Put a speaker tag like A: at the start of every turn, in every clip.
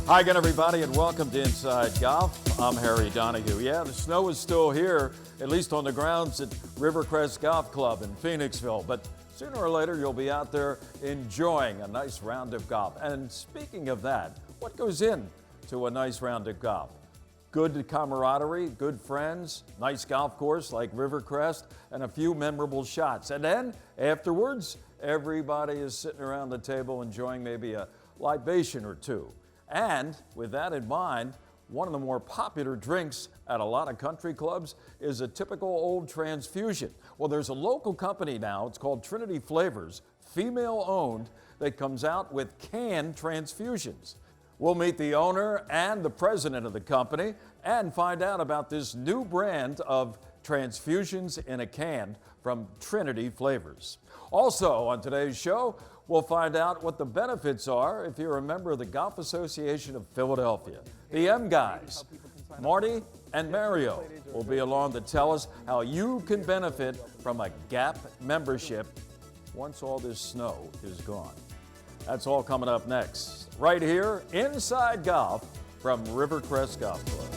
A: Hi again, everybody, and welcome to Inside Golf. I'm Harry Donahue. Yeah, the snow is still here, at least on the grounds at Rivercrest Golf Club in Phoenixville, but sooner or later you'll be out there enjoying a nice round of golf. And speaking of that, what goes into a nice round of golf? Good camaraderie, good friends, nice golf course like Rivercrest, and a few memorable shots. And then afterwards, everybody is sitting around the table enjoying maybe a libation or two. And with that in mind, one of the more popular drinks at a lot of country clubs is a typical old Transfusion. Well, there's a local company now, it's called Trinity Flavors, female owned, that comes out with canned Transfusions. We'll meet the owner and the president of the company and find out about this new brand of Transfusions in a can from Trinity Flavors. Also on today's show, we'll find out what the benefits are if you're a member of the Golf Association of Philadelphia. The M guys, Marty and Mario, will be along to tell us how you can benefit from a GAP membership once all this snow is gone. That's all coming up next, right here Inside Golf from Rivercrest Golf Club.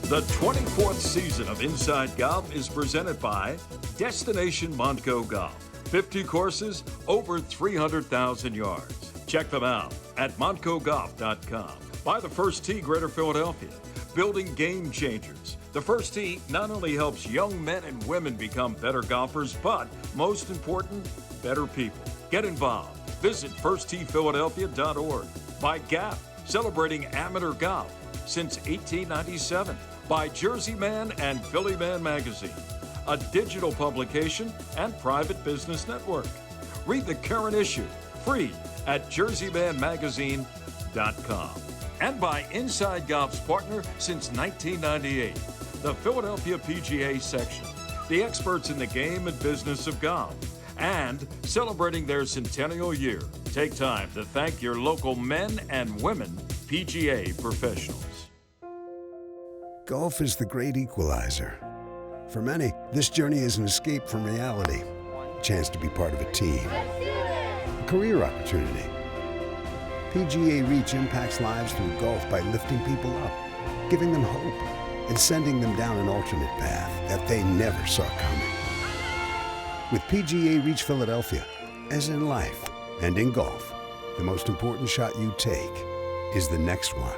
B: The 24th season of Inside Golf is presented by Destination Montco Golf. 50 courses, over 300,000 yards. Check them out at montcogolf.com. By the First Tee Greater Philadelphia, building game changers. The First Tee not only helps young men and women become better golfers, but most important, better people. Get involved. Visit firstteephiladelphia.org. By GAP, celebrating amateur golf since 1897. By Jersey Man and Philly Man magazine, a digital publication and private business network. Read the current issue, free, at jerseymanmagazine.com. And by Inside Golf's partner since 1998, the Philadelphia PGA section, the experts in the game and business of golf, and celebrating their centennial year. Take time to thank your local men and women PGA professionals.
C: Golf is the great equalizer. For many, this journey is an escape from reality, a chance to be part of a team, a career opportunity. PGA Reach impacts lives through golf by lifting people up, giving them hope, and sending them down an alternate path that they never saw coming. With PGA Reach Philadelphia, as in life and in golf, the most important shot you take is the next one.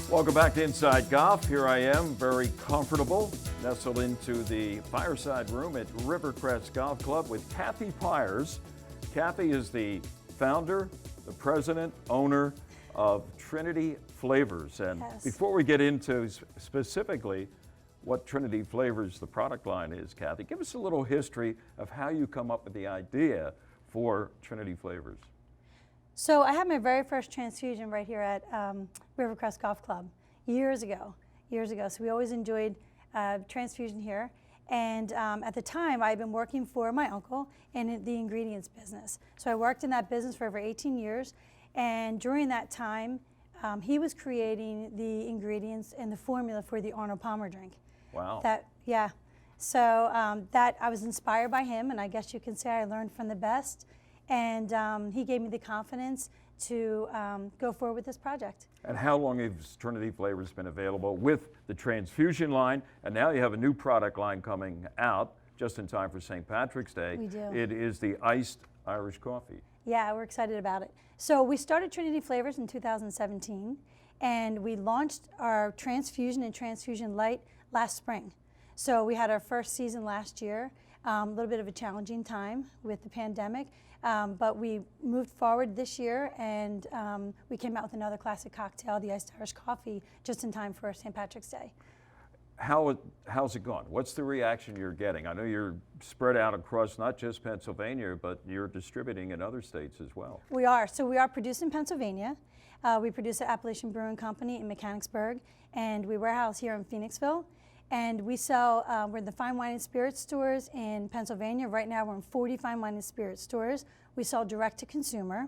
A: Welcome back to Inside Golf. Here I am, very comfortable, nestled into the fireside room at Rivercrest Golf Club with Kathy Pyers. Kathy is the founder, the president, owner of Trinity Flavors. And
D: Yes.
A: Before we get into specifically what Trinity Flavors, the product line is, Kathy, give us a little history of how you come up with the idea for Trinity Flavors.
D: So I had my very first transfusion right here at Rivercrest Golf Club years ago. So we always enjoyed transfusion here. And at the time, I had been working for my uncle in the ingredients business. So I worked in that business for over 18 years. And during that time, he was creating the ingredients and the formula for the Arnold Palmer drink.
A: Wow.
D: So that I was inspired by him, and I guess you can say I learned from the best. And he gave me the confidence to go forward with this project.
A: And how long has Trinity Flavors been available with the Transfusion line? And now you have a new product line coming out just in time for St. Patrick's Day.
D: We do.
A: It is the iced Irish coffee.
D: Yeah, we're excited about it. So we started Trinity Flavors in 2017, and we launched our Transfusion and Transfusion Light last spring. So we had our first season last year, a little bit of a challenging time with the pandemic. But we moved forward this year, and we came out with another classic cocktail, the iced Irish coffee, just in time for St. Patrick's Day.
A: How's it gone? What's the reaction you're getting? I know you're spread out across not just Pennsylvania, but you're distributing in other states as well.
D: We are. So we are produced in Pennsylvania. We produce at Appalachian Brewing Company in Mechanicsburg, and we warehouse here in Phoenixville. And we sell, we're in the fine wine and spirits stores in Pennsylvania. Right now we're in 40 fine wine and spirits stores. We sell direct to consumer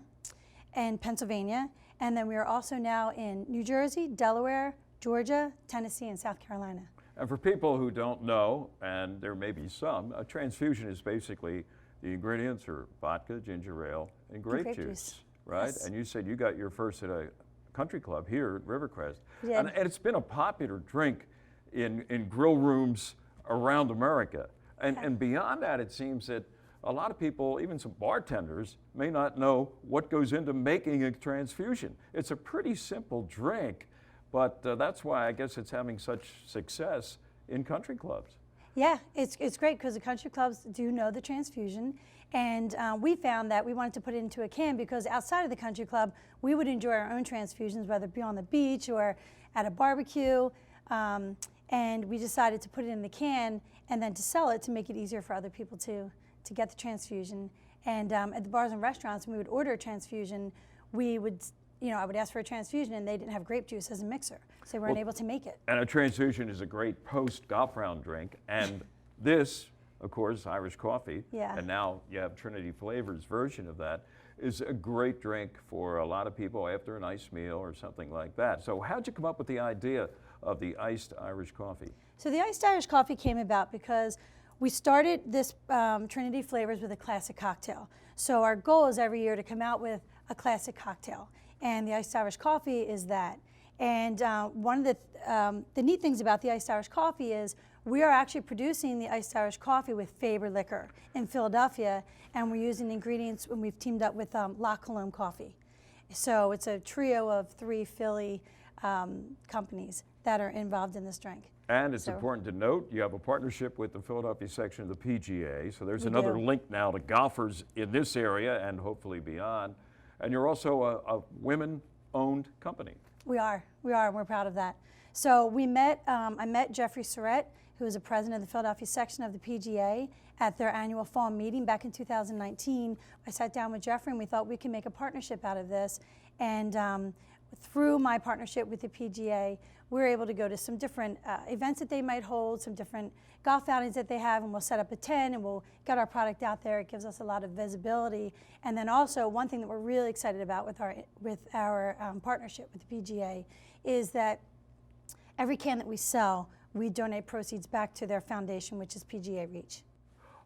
D: in Pennsylvania. And then we are also now in New Jersey, Delaware, Georgia, Tennessee, and South Carolina.
A: And for people who don't know, and there may be some, a transfusion is basically The ingredients are vodka, ginger ale, and grape juice, right?
D: Yes.
A: And you said you got your first at a country club here at Rivercrest.
D: We did.
A: And it's been a popular drink in grill rooms around America. And beyond that, it seems that a lot of people, even some bartenders, may not know what goes into making a transfusion. It's a pretty simple drink, but that's why I guess it's having such success in country clubs.
D: Yeah, it's great because the country clubs do know the transfusion, and we found that we wanted to put it into a can because outside of the country club, we would enjoy our own transfusions, whether it be on the beach or at a barbecue, and we decided to put it in the can and then to sell it to make it easier for other people to get the transfusion. And at the bars and restaurants, when we would order a transfusion, we would, I would ask for a transfusion and they didn't have grape juice as a mixer, so they weren't able to make it.
A: And a transfusion is a great post-golf round drink. And this, of course, Irish coffee, and now you have Trinity Flavors version of that, is a great drink for a lot of people after a nice meal or something like that. So how'd you come up with the idea of the iced Irish coffee?
D: So the iced Irish coffee came about because we started this Trinity Flavors with a classic cocktail. So our goal is every year to come out with a classic cocktail. And the iced Irish coffee is that. And one of the neat things about the iced Irish coffee is we are actually producing the iced Irish coffee with Faber Liquor in Philadelphia, and we're using ingredients, and we've teamed up with La Colombe Coffee. So it's a trio of 3 Philly companies that are involved in this drink.
A: And it's important to note, you have a partnership with the Philadelphia section of the PGA, so there's another link now to golfers in this area and hopefully beyond. And you're also a women-owned company.
D: We are, and we're proud of that. So we met, I met Jeffrey Surratt, who is the president of the Philadelphia section of the PGA, at their annual fall meeting back in 2019. I sat down with Jeffrey and we thought we could make a partnership out of this. And through my partnership with the PGA, we're able to go to some different events that they might hold, some different golf outings that they have, and we'll set up a tent and we'll get our product out there. It gives us a lot of visibility. And then also one thing that we're really excited about with our partnership with the PGA is that every can that we sell, we donate proceeds back to their foundation, which is PGA Reach.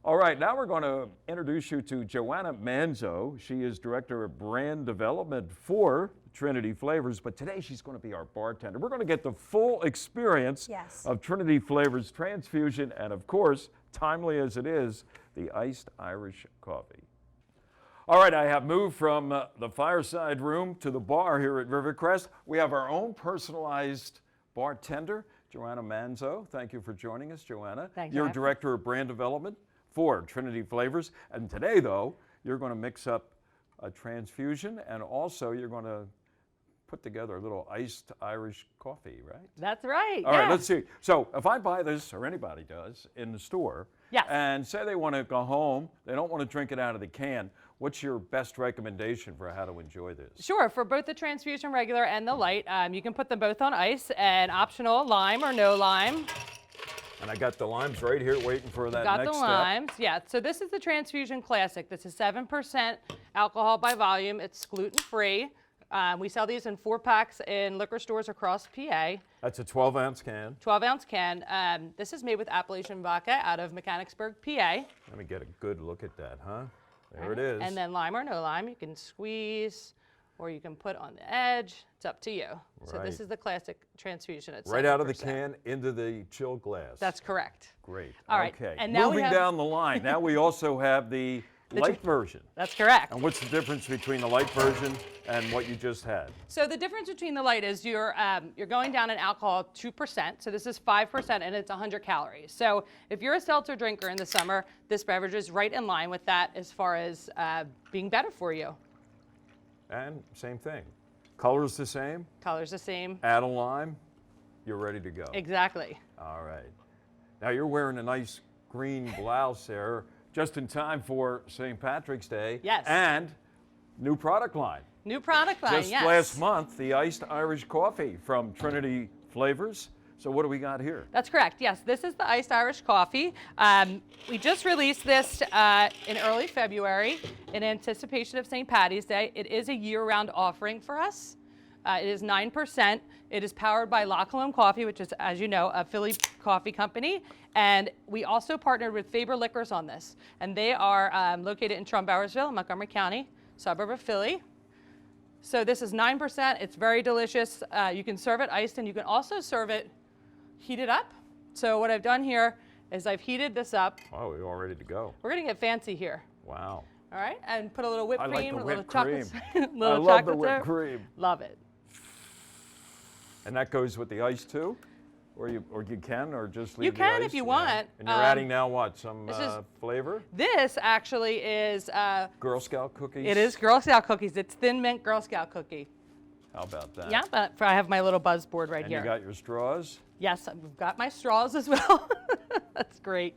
A: All right, now we're going to introduce you to Joanna Manzo. She is Director of Brand Development for Trinity Flavors, but today she's going to be our bartender. We're going to get the full experience of Trinity Flavors Transfusion and, of course, timely as it is, the iced Irish coffee. All right, I have moved from the fireside room to the bar here at Rivercrest. We have our own personalized bartender, Joanna Manzo. Thank you for joining us, Joanna.
E: Thank you.
A: You're Director of Brand Development for Trinity Flavors. And today, though, you're going to mix up a transfusion and also you're going to put together a little iced Irish coffee, right?
E: That's right.
A: All right, let's see. So if I buy this, or anybody does, in the store, and say they want to go home, they don't want to drink it out of the can, what's your best recommendation for how to enjoy this?
E: Sure, for both the Transfusion regular and the light, you can put them both on ice, and optional, lime or no lime.
A: And I got the limes right here waiting for that next step.
E: Got the limes, yeah. So this is the Transfusion Classic. This is 7% alcohol by volume. It's gluten-free. We sell these in 4-packs in liquor stores across PA.
A: That's a 12-ounce can.
E: 12-ounce can. This is made with Appalachian vodka out of Mechanicsburg, PA.
A: Let me get a good look at that, huh? There it is.
E: And then lime or no lime, you can squeeze or you can put on the edge. It's up to you. Right. So this is the classic Transfusion. It's
A: right 7%. Out of the can into the chilled glass.
E: That's correct.
A: Great.
E: All right.
A: Okay.
E: And now
A: moving down the line, now we also have the light version.
E: That's correct.
A: And what's the difference between the light version and what you just had?
E: So the difference between the light is you're going down in alcohol 2%. So this is 5% and it's 100 calories. So if you're a seltzer drinker in the summer, this beverage is right in line with that as far as being better for you.
A: And same thing. Color's the same?
E: Color's the same.
A: Add a lime, you're ready to go.
E: Exactly.
A: All right. Now you're wearing a nice green blouse there, just in time for St. Patrick's Day.
E: Yes.
A: And new product line.
E: New product line,
A: just last month, the iced Irish coffee from Trinity Flavors. So what do we got here?
E: That's correct, yes. This is the iced Irish coffee. We just released this in early February in anticipation of St. Patty's Day. It is a year-round offering for us. It is 9%. It is powered by La Colombe Coffee, which is, as you know, a Philly coffee company. And we also partnered with Faber Liquors on this. And they are located in Trumbowersville, Montgomery County, suburb of Philly. So this is 9%. It's very delicious. You can serve it iced, and you can also serve it heated up. So what I've done here is I've heated this up.
A: Oh, we're all ready to go.
E: We're going to get fancy here.
A: Wow.
E: All right, and put a little whipped
A: I like
E: cream,
A: the
E: a little
A: whipped
E: chocolate,
A: cream.
E: little
A: I love
E: chocolate
A: the whipped
E: syrup.
A: cream.
E: Love it.
A: And that goes with the ice too? Or you can, or just leave
E: You
A: the
E: can
A: ice?
E: if you
A: Yeah.
E: want.
A: And you're adding now what, some
E: this is-
A: flavor?
E: This actually is,
A: Girl Scout cookies?
E: it is Girl Scout cookies. It's Thin Mint Girl Scout cookie.
A: How about that?
E: Yeah, but I have my little buzz board right
A: And
E: here.
A: you got your straws?
E: Yes, I've got my straws as well. That's great.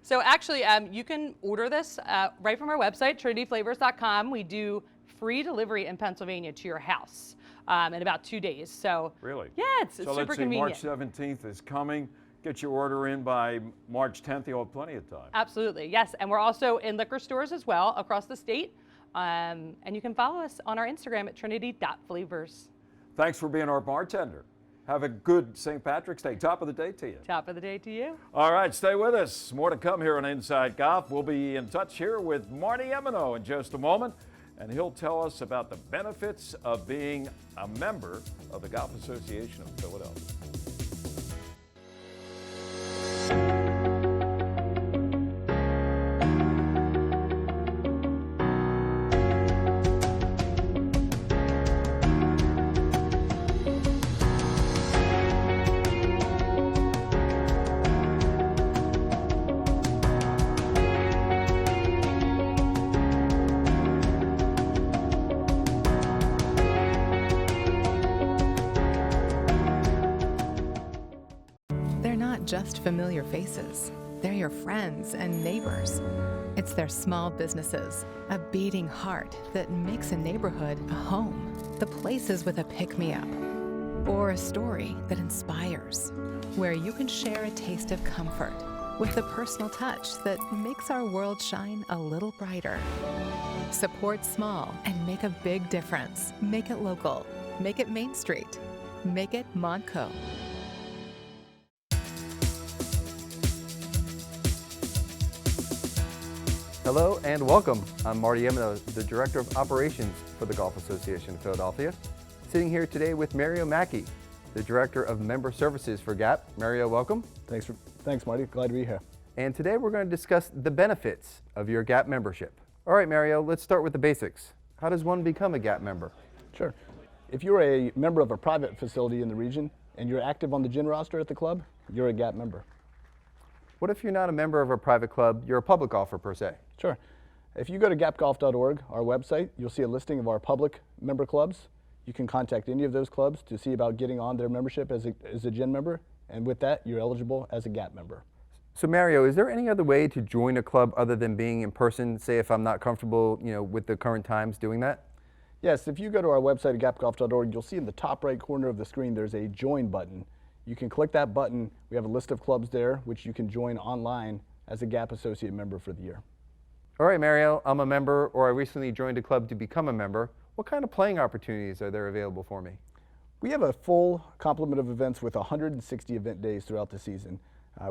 E: So actually, you can order this right from our website, trinityflavors.com. We do free delivery in Pennsylvania to your house in about 2 days. So
A: Really?
E: yeah, it's
A: So
E: super
A: let's see,
E: convenient.
A: March 17th is coming. Get your order in by March 10th. You'll have plenty of time.
E: Absolutely, yes. And we're also in liquor stores as well across the state. And you can follow us on our Instagram at trinity.flavors.
A: Thanks for being our bartender. Have a good St. Patrick's Day. Top of the day to you.
E: Top of the day to you.
A: All right, stay with us. More to come here on Inside Golf. We'll be in touch here with Marty Emino in just a moment, and he'll tell us about the benefits of being a member of the Golf Association of Philadelphia.
F: They're not just familiar faces. They're your friends and neighbors. It's their small businesses, a beating heart that makes a neighborhood a home. The places with a pick-me-up or a story that inspires, where you can share a taste of comfort with a personal touch that makes our world shine a little brighter. Support small and make a big difference. Make it local. Make it Main Street. Make it Montco.
G: Hello and welcome. I'm Marty Emino, the Director of Operations for the Golf Association of Philadelphia. Sitting here today with Mario Mackey, the Director of Member Services for GAP. Mario, welcome.
H: Thanks, Marty. Glad to be here.
G: And today we're going to discuss the benefits of your GAP membership. All right, Mario, let's start with the basics. How does one become a GAP member?
H: Sure. If you're a member of a private facility in the region and you're active on the gin roster at the club, you're a GAP member.
G: What if you're not a member of a private club, you're a public golfer per se?
H: Sure. If you go to gapgolf.org, our website, you'll see a listing of our public member clubs. You can contact any of those clubs to see about getting on their membership as a gin member, and with that, you're eligible as a GAP member.
G: So Mario, is there any other way to join a club other than being in person, say if I'm not comfortable, with the current times doing that?
H: Yes, if you go to our website at gapgolf.org, you'll see in the top right corner of the screen there's a join button. You can click that button. We have a list of clubs there which you can join online as a GAP associate member for the year.
G: All right, Mario, I'm a member, or I recently joined a club to become a member. What kind of playing opportunities are there available for me?
H: We have a full complement of events with 160 event days throughout the season.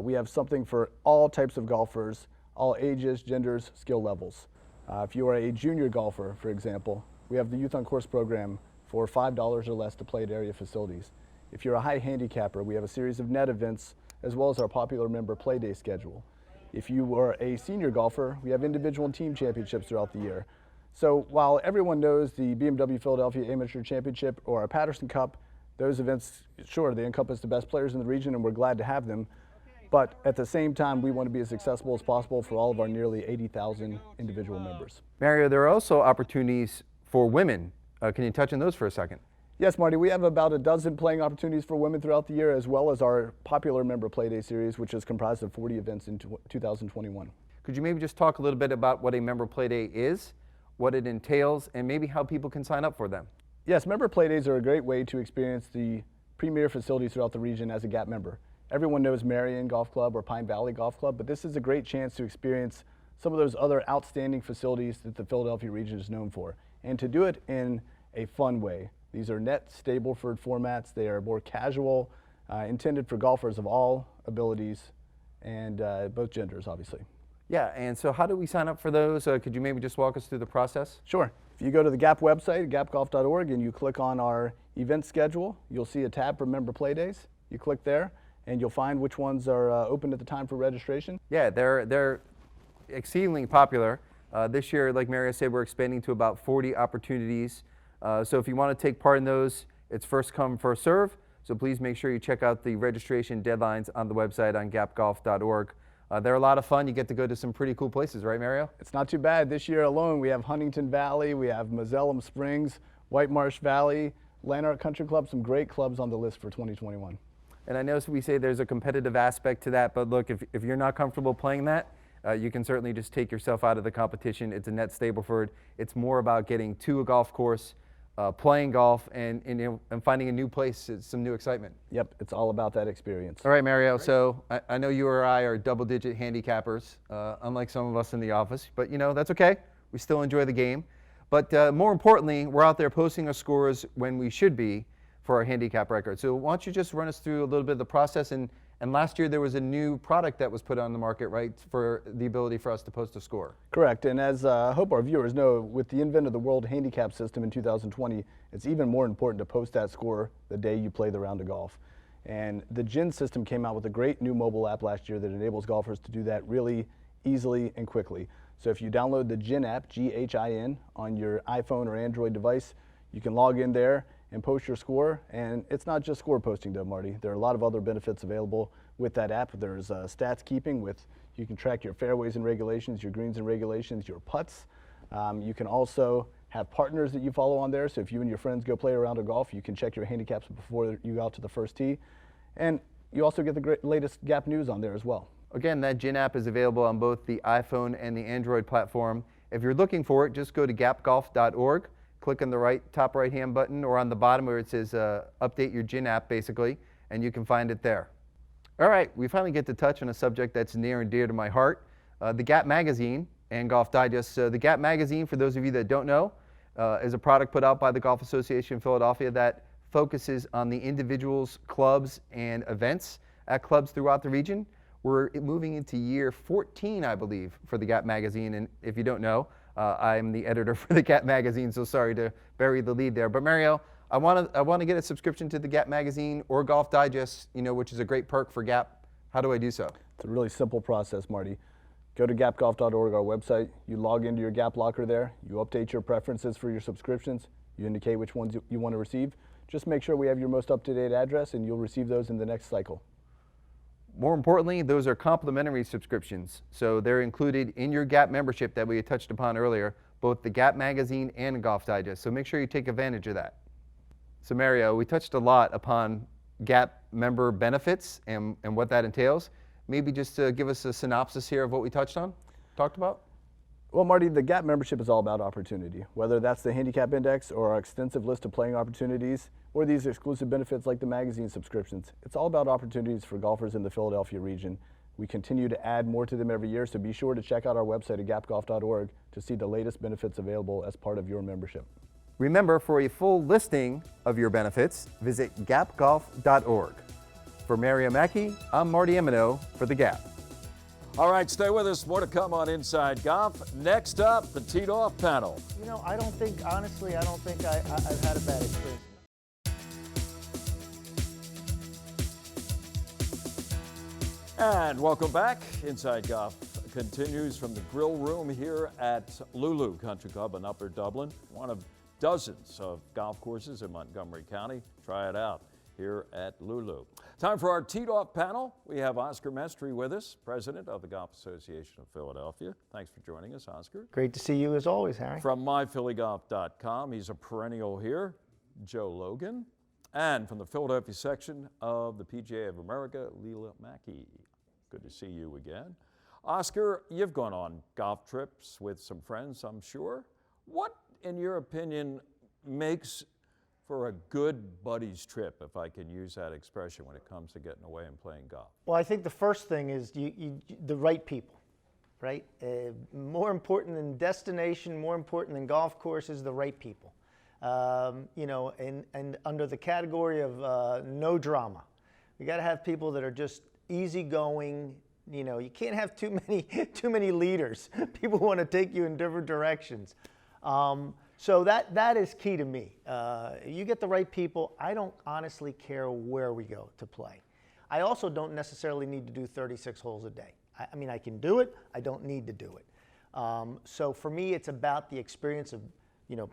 H: We have something for all types of golfers, all ages, genders, skill levels. If you are a junior golfer, for example, we have the Youth on Course program for $5 or less to play at area facilities. If you're a high handicapper, we have a series of net events as well as our popular member play day schedule. If you are a senior golfer, we have individual and team championships throughout the year. So while everyone knows the BMW Philadelphia Amateur Championship or our Patterson Cup, those events, sure, they encompass the best players in the region and we're glad to have them. But at the same time, we want to be as accessible as possible for all of our nearly 80,000 individual members.
G: Mario, there are also opportunities for women. Can you touch on those for a second?
H: Yes, Marty, we have about a dozen playing opportunities for women throughout the year, as well as our popular member play day series, which is comprised of 40 events in 2021.
G: Could you maybe just talk a little bit about what a member play day is, what it entails, and maybe how people can sign up for them?
H: Yes, member play days are a great way to experience the premier facilities throughout the region as a GAP member. Everyone knows Marion Golf Club or Pine Valley Golf Club, but this is a great chance to experience some of those other outstanding facilities that the Philadelphia region is known for, and to do it in a fun way. These are net Stableford formats. They are more casual, intended for golfers of all abilities, and both genders, obviously.
G: Yeah, and so how do we sign up for those? Could you maybe just walk us through the process?
H: Sure. If you go to the GAP website, gapgolf.org, and you click on our event schedule, you'll see a tab for member play days. You click there, and you'll find which ones are open at the time for registration.
G: Yeah, they're exceedingly popular. This year, like Mario said, we're expanding to about 40 opportunities. So if you want to take part in those, it's first come, first serve. So please make sure you check out the registration deadlines on the website on gapgolf.org. They're a lot of fun. You get to go to some pretty cool places, right, Mario?
H: It's not too bad. This year alone, we have Huntington Valley, we have Mazellum Springs, White Marsh Valley, Lanark Country Club, some great clubs on the list for 2021.
G: And I know we say there's a competitive aspect to that, but look, if you're not comfortable playing that, you can certainly just take yourself out of the competition. It's a net Stableford. It's more about getting to a golf course, playing golf, and finding a new place, some new excitement.
H: Yep, it's all about that experience.
G: All right, Mario, so I know you or I are double-digit handicappers, unlike some of us in the office, but that's okay. We still enjoy the game. But more importantly, we're out there posting our scores when we should be for our handicap record. So why don't you just run us through a little bit of the process, and last year there was a new product that was put on the market, right, for the ability for us to post a score.
H: Correct, and as I hope our viewers know, with the advent of the World Handicap System in 2020, it's even more important to post that score the day you play the round of golf. And the GIN system came out with a great new mobile app last year that enables golfers to do that really easily and quickly. So if you download the GIN app, G-H-I-N, on your iPhone or Android device, you can log in there and post your score. And it's not just score posting though, Marty. There are a lot of other benefits available with that app. There's stats keeping with, you can track your fairways and regulations, your greens and regulations, your putts. You can also have partners that you follow on there. So if you and your friends go play a round of golf, you can check your handicaps before you go out to the first tee. And you also get the latest GAP news on there as well.
G: Again, that GIN app is available on both the iPhone and the Android platform. If you're looking for it, just go to gapgolf.org, click on the top right-hand button, or on the bottom where it says update your GIN app, basically, and you can find it there. All right, we finally get to touch on a subject that's near and dear to my heart, the GAP magazine and Golf Digest. So the GAP magazine, for those of you that don't know, is a product put out by the Golf Association of Philadelphia that focuses on the individuals, clubs, and events at clubs throughout the region. We're moving into year 14, I believe, for the GAP magazine, and if you don't know, I'm the editor for the GAP magazine, so sorry to bury the lead there. But Mario, I want to get a subscription to the GAP magazine or Golf Digest, which is a great perk for GAP. How do I do so?
H: It's a really simple process, Marty. Go to gapgolf.org, our website. You log into your GAP locker there. You update your preferences for your subscriptions. You indicate which ones you want to receive. Just make sure we have your most up-to-date address, and you'll receive those in the next cycle.
G: More importantly, those are complimentary subscriptions. So they're included in your GAP membership that we had touched upon earlier, both the GAP magazine and Golf Digest. So make sure you take advantage of that. So Mario, we touched a lot upon GAP member benefits and what that entails. Maybe just to give us a synopsis here of what we talked about?
H: Well, Marty, the GAP membership is all about opportunity, whether that's the handicap index or our extensive list of playing opportunities or these exclusive benefits like the magazine subscriptions. It's all about opportunities for golfers in the Philadelphia region. We continue to add more to them every year, so be sure to check out our website at gapgolf.org to see the latest benefits available as part of your membership.
G: Remember, for a full listing of your benefits, visit gapgolf.org. For Mario Mackey, I'm Marty Emino for The Gap.
A: All right, stay with us. More to come on Inside Golf. Next up, the teed off panel.
I: Honestly, I don't think I've had a bad experience.
A: And welcome back. Inside Golf continues from the grill room here at Lulu Country Club in Upper Dublin, one of dozens of golf courses in Montgomery County. Try it out here at Lulu. Time for our teed off panel. We have Oscar Mestre with us, president of the Golf Association of Philadelphia. Thanks for joining us, Oscar.
I: Great to see you as always, Harry.
A: From myphillygolf.com, he's a perennial here, Joe Logan. And from the Philadelphia section of the PGA of America, Leela Mackey. Good to see you again. Oscar, you've gone on golf trips with some friends, I'm sure. What, in your opinion, makes for a good buddies trip, if I can use that expression, when it comes to getting away and playing golf?
I: Well, I think the first thing is the right people, right? More important than destination, more important than golf courses, the right people. And under the category of no drama. We got to have people that are just easygoing, You can't have too many leaders. People want to take you in different directions. So that is key to me. You get the right people. I don't honestly care where we go to play. I also don't necessarily need to do 36 holes a day. I mean, I can do it. I don't need to do it. So for me, it's about the experience of,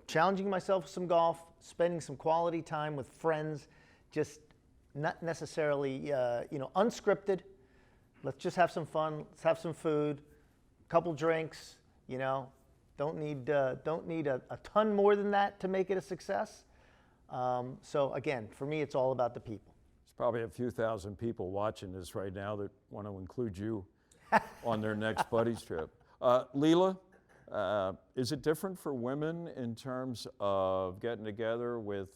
I: challenging myself with some golf, spending some quality time with friends, just not necessarily, unscripted. Let's just have some fun. Let's have some food, a couple drinks. Don't need a ton more than that to make it a success. So again, for me, it's all about the people.
A: There's probably a few thousand people watching this right now that want to include you on their next buddies trip. Leela, is it different for women in terms of getting together with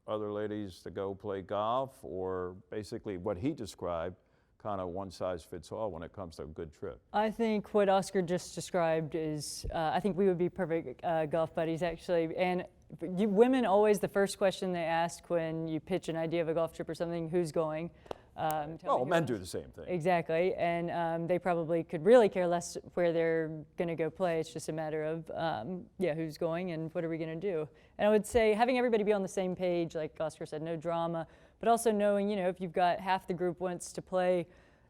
A: other ladies to go play golf, or basically what he described, kind of one size fits all when it comes to a good trip?
J: I think what Oscar just described is, I think we would be perfect golf buddies, actually. And women, always the first question they ask when you pitch an idea of a golf trip or something, who's going?
A: Well, men do the same thing.
J: Exactly, and they probably could really care less where they're going to go play. It's just a matter of, who's going and what are we going to do. And I would say having everybody be on the same page, like Oscar said, no drama, but also knowing, if you've got half the group wants to play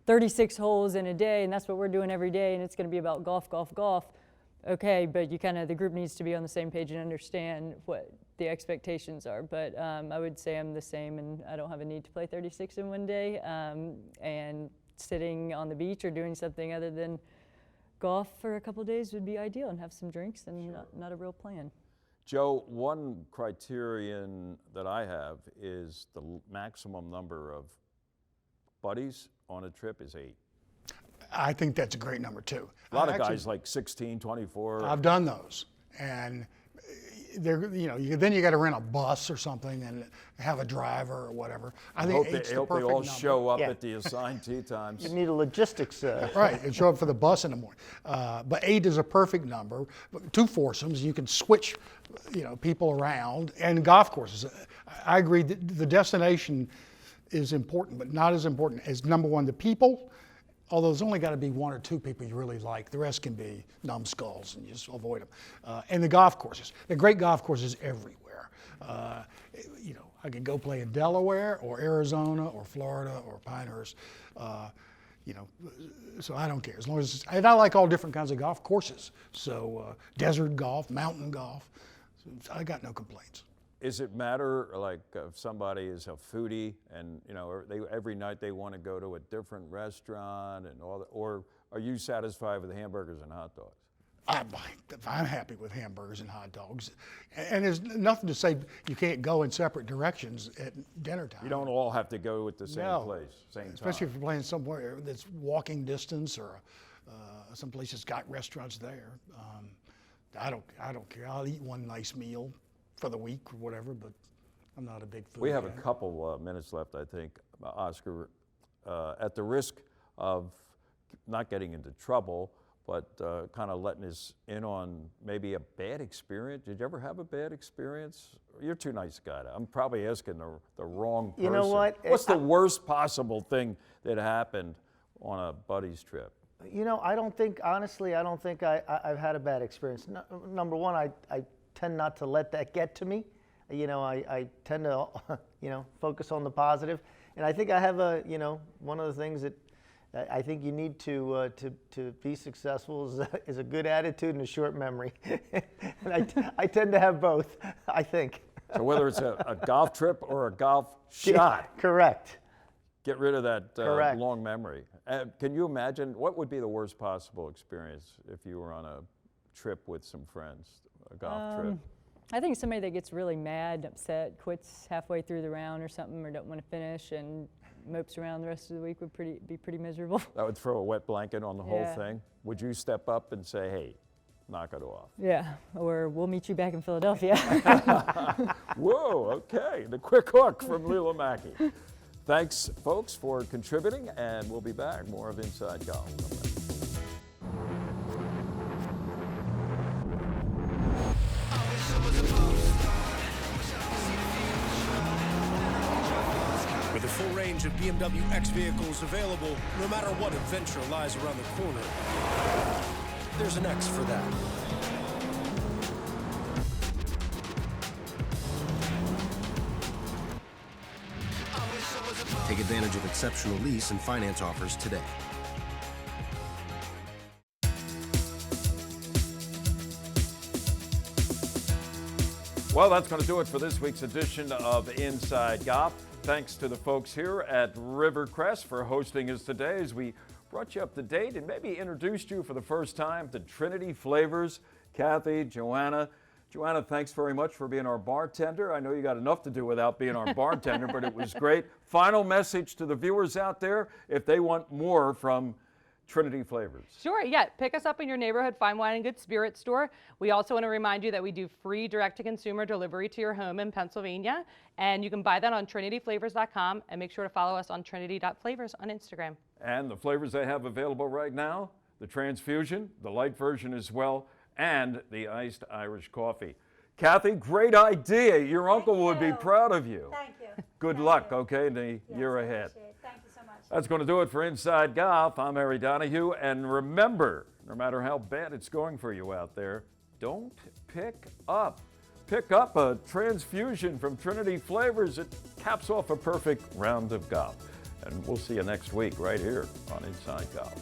J: 36 holes in a day, and that's what we're doing every day, and it's going to be about golf, golf, golf. Okay, but the group needs to be on the same page and understand what the expectations are. But I would say I'm the same, and I don't have a need to play 36 in one day. And sitting on the beach or doing something other than golf for a couple days would be ideal, and have some drinks and not a real plan.
A: Joe, one criterion that I have is the maximum number of buddies on a trip is 8.
K: I think that's a great number too.
A: A lot of guys like 16, 24.
K: I've done those, and they're, then you got to rent a bus or something and have a driver or whatever. I think eight's the perfect
A: they all
K: number.
A: show up at the assigned tee times.
I: You need a logistics.
K: Right, and show up for the bus in the morning. But 8 is a perfect number. 2 foursomes, you can switch, people around, and golf courses. I agree that the destination is important, but not as important as number one, the people. Although there's only got to be 1 or 2 people you really like. The rest can be numbskulls, and you just avoid them. And the golf courses. There are great golf courses everywhere. I could go play in Delaware or Arizona or Florida or Pinehurst. So I don't care. As long as and I like all different kinds of golf courses. So desert golf, mountain golf. So I got no complaints.
A: Is it matter, like, if somebody is a foodie and, every night they want to go to a different restaurant and all that, or are you satisfied with hamburgers and hot dogs?
K: I'm happy with hamburgers and hot dogs. And there's nothing to say you can't go in separate directions at dinner time.
A: You don't all have to go at the same place, same time.
K: Especially if you're playing somewhere that's walking distance or some place that's got restaurants there. I don't care. I'll eat one nice meal for the week or whatever, but I'm not a big food
A: We have
K: guy.
A: a couple minutes left, I think. Oscar, at the risk of not getting into trouble, but kind of letting us in on maybe a bad experience. Did you ever have a bad experience? You're too nice a guy. I'm probably asking the wrong person.
I: You know what?
A: What's the worst possible thing that happened on a buddy's trip?
I: I don't think, honestly, I've had a bad experience. Number one, I tend not to let that get to me. I tend to, focus on the positive. And I think I have one of the things that I think you need to be successful is a good attitude and a short memory. And I tend to have both, I think.
A: So whether it's a golf trip or a golf shot.
I: Correct.
A: Get rid of that long memory. Can you imagine what would be the worst possible experience if you were on a trip with some friends, a golf trip?
J: I think somebody that gets really mad, upset, quits halfway through the round or something, or don't want to finish and mopes around the rest of the week would be pretty miserable.
A: That would throw a wet blanket on the whole
J: Yeah.
A: thing. Would you step up and say, hey, knock it off?
J: Yeah, or we'll meet you back in Philadelphia.
A: Whoa, okay. The quick hook from Leela Mackey. Thanks, folks, for contributing, and we'll be back. More of Inside Golf.
L: With a full range of BMW X vehicles available no matter what adventure lies around the corner. There's an X for that.
M: Take advantage of exceptional lease and finance offers today.
A: Well, that's going to do it for this week's edition of Inside Golf. Thanks to the folks here at Rivercrest for hosting us today as we brought you up to date and maybe introduced you for the first time to Trinity Flavors. Kathy, Joanna. Joanna, thanks very much for being our bartender. I know you got enough to do without being our bartender, but it was great. Final message to the viewers out there if they want more from Trinity Flavors.
E: Sure, yeah. Pick us up in your neighborhood fine wine and good spirits store. We also want to remind you that we do free direct-to-consumer delivery to your home in Pennsylvania, and you can buy that on trinityflavors.com, and make sure to follow us on trinity.flavors on Instagram.
A: And the flavors they have available right now, the Transfusion, the light version as well, and the iced Irish coffee. Kathy, great idea. Your uncle would be proud of you.
D: Thank you.
A: Good luck, okay, in the year ahead.
D: Thank you so much.
A: That's going to do it for Inside Golf. I'm Harry Donahue, and remember, no matter how bad it's going for you out there, don't pick up. Pick up a Transfusion from Trinity Flavors. It caps off a perfect round of golf. And we'll see you next week right here on Inside Golf.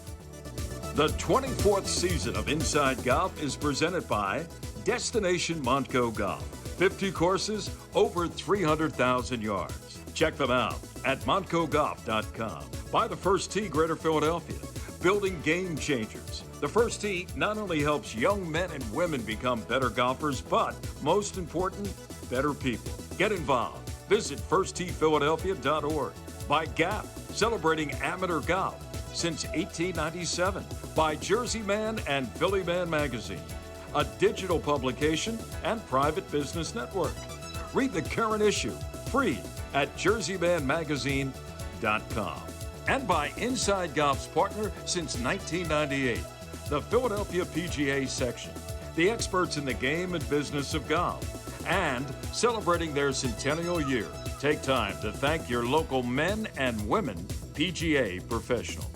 B: The 24th season of Inside Golf is presented by Destination Montco Golf. 50 courses, over 300,000 yards. Check them out at montcogolf.com. By the First Tee, Greater Philadelphia. Building game changers. The First Tee not only helps young men and women become better golfers, but most important, better people. Get involved. Visit firsttphiladelphia.org. By Gap, celebrating amateur golf since 1897. By Jersey Man and Philly Man magazine, a digital publication and private business network. Read the current issue free at jerseymanmagazine.com. And by Inside Golf's partner since 1998, the Philadelphia PGA section, the experts in the game and business of golf, and celebrating their centennial year. Take time to thank your local men and women PGA professionals.